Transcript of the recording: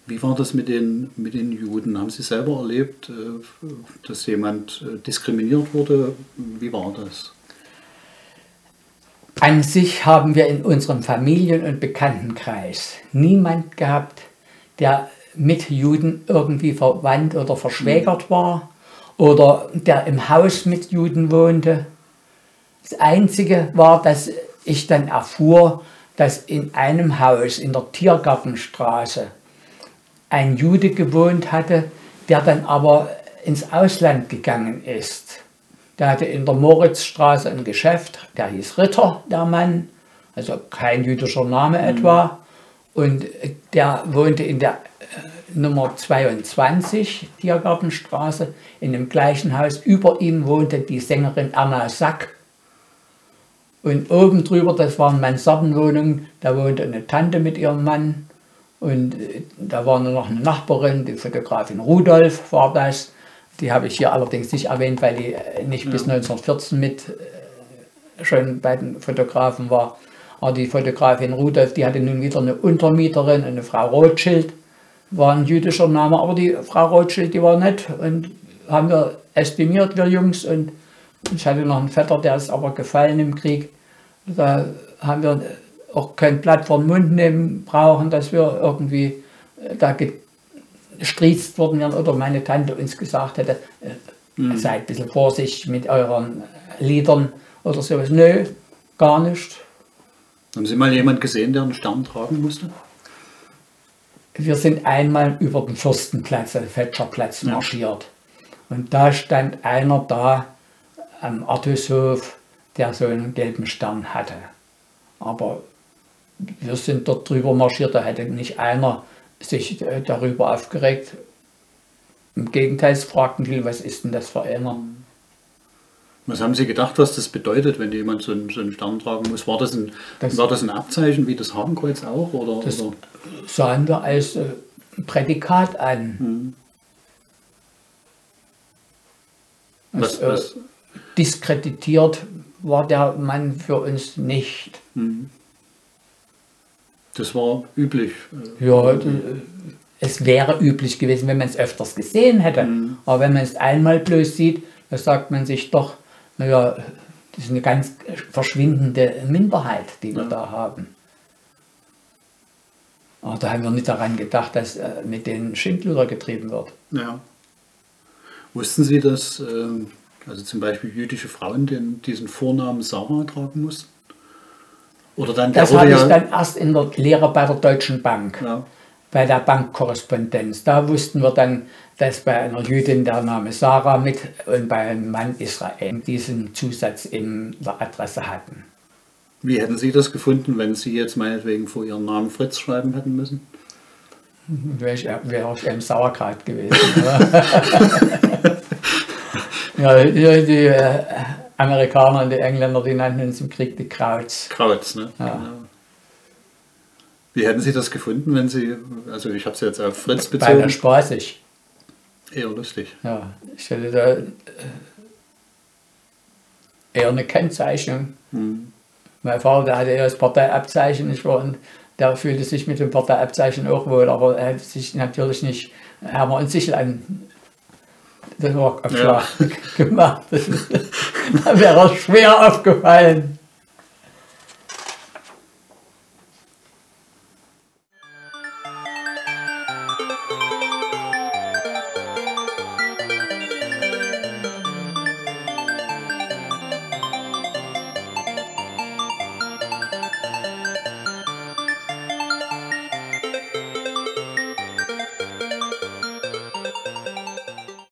Wie war das mit den Juden? Haben Sie selber erlebt, dass jemand diskriminiert wurde? Wie war das? An sich haben wir in unserem Familien- und Bekanntenkreis niemand gehabt, der mit Juden irgendwie verwandt oder verschwägert war oder der im Haus mit Juden wohnte. Das Einzige war, dass ich dann erfuhr, dass in einem Haus in der Tiergartenstraße ein Jude gewohnt hatte, der dann aber ins Ausland gegangen ist. Der hatte in der Moritzstraße ein Geschäft, der hieß Ritter, der Mann, also kein jüdischer Name etwa. Und der wohnte in der Nummer 22, Tiergartenstraße, in dem gleichen Haus. Über ihm wohnte die Sängerin Erna Sack. Und oben drüber, das waren Mansardenwohnungen, da wohnte eine Tante mit ihrem Mann. Und da war nur noch eine Nachbarin, die Fotografin Rudolf war das. Die habe ich hier allerdings nicht erwähnt, weil die nicht bis 1914 mit schon bei den Fotografen war. Aber die Fotografin Rudolf, die hatte nun wieder eine Untermieterin, eine Frau Rothschild, war ein jüdischer Name, aber die Frau Rothschild, die war nett und haben wir estimiert, wir Jungs. Und ich hatte noch einen Vetter, der ist aber gefallen im Krieg. Da haben wir auch kein Blatt vor den Mund nehmen brauchen, dass wir irgendwie da gestriezt worden wären oder meine Tante uns gesagt hätte, seid ein bisschen vorsichtig mit euren Liedern oder sowas. Nö, gar nicht. Haben Sie mal jemanden gesehen, der einen Stern tragen musste? Wir sind einmal über den Fürstenplatz, den Fetscherplatz, marschiert. Und da stand einer da am Artushof, der so einen gelben Stern hatte. Aber wir sind dort drüber marschiert, da hätte nicht einer sich darüber aufgeregt. Im Gegenteil, es fragten viele, was ist denn das für einer? Was haben Sie gedacht, was das bedeutet, wenn jemand so einen Stern tragen muss? War das ein Abzeichen wie das Hakenkreuz auch? Oder, das sahen wir als Prädikat an. Diskreditiert war der Mann für uns nicht. Das war üblich. Ja, es wäre üblich gewesen, wenn man es öfters gesehen hätte. Aber wenn man es einmal bloß sieht, da sagt man sich doch, naja, das ist eine ganz verschwindende Minderheit, die wir da haben. Aber da haben wir nicht daran gedacht, dass mit denen Schindluder getrieben wird. Ja. Wussten Sie, dass also zum Beispiel jüdische Frauen diesen Vornamen Sarah tragen mussten? Oder dann das habe ich dann erst in der Lehre bei der Deutschen Bank, bei der Bankkorrespondenz. Da wussten wir dann, dass bei einer Jüdin der Name Sarah mit und bei einem Mann Israel diesen Zusatz in der Adresse hatten. Wie hätten Sie das gefunden, wenn Sie jetzt meinetwegen vor Ihren Namen Fritz schreiben hätten müssen? Wäre ich im Sauerkraut gewesen. Ja, die Amerikaner und die Engländer, die nannten uns im Krieg die Krauts. Krauts, ne? Ja. Genau. Wie hätten Sie das gefunden, wenn Sie, also ich habe es jetzt auf Fritz bezogen. Beinahe spaßig. Eher lustig. Ja, ich hätte da eher eine Kennzeichnung. Mein Vater, der hatte eher das Parteiabzeichen, und der fühlte sich mit dem Parteiabzeichen auch wohl, aber er hat sich natürlich nicht Hammer und Sichel an das war gemacht. Da wäre er schwer aufgefallen.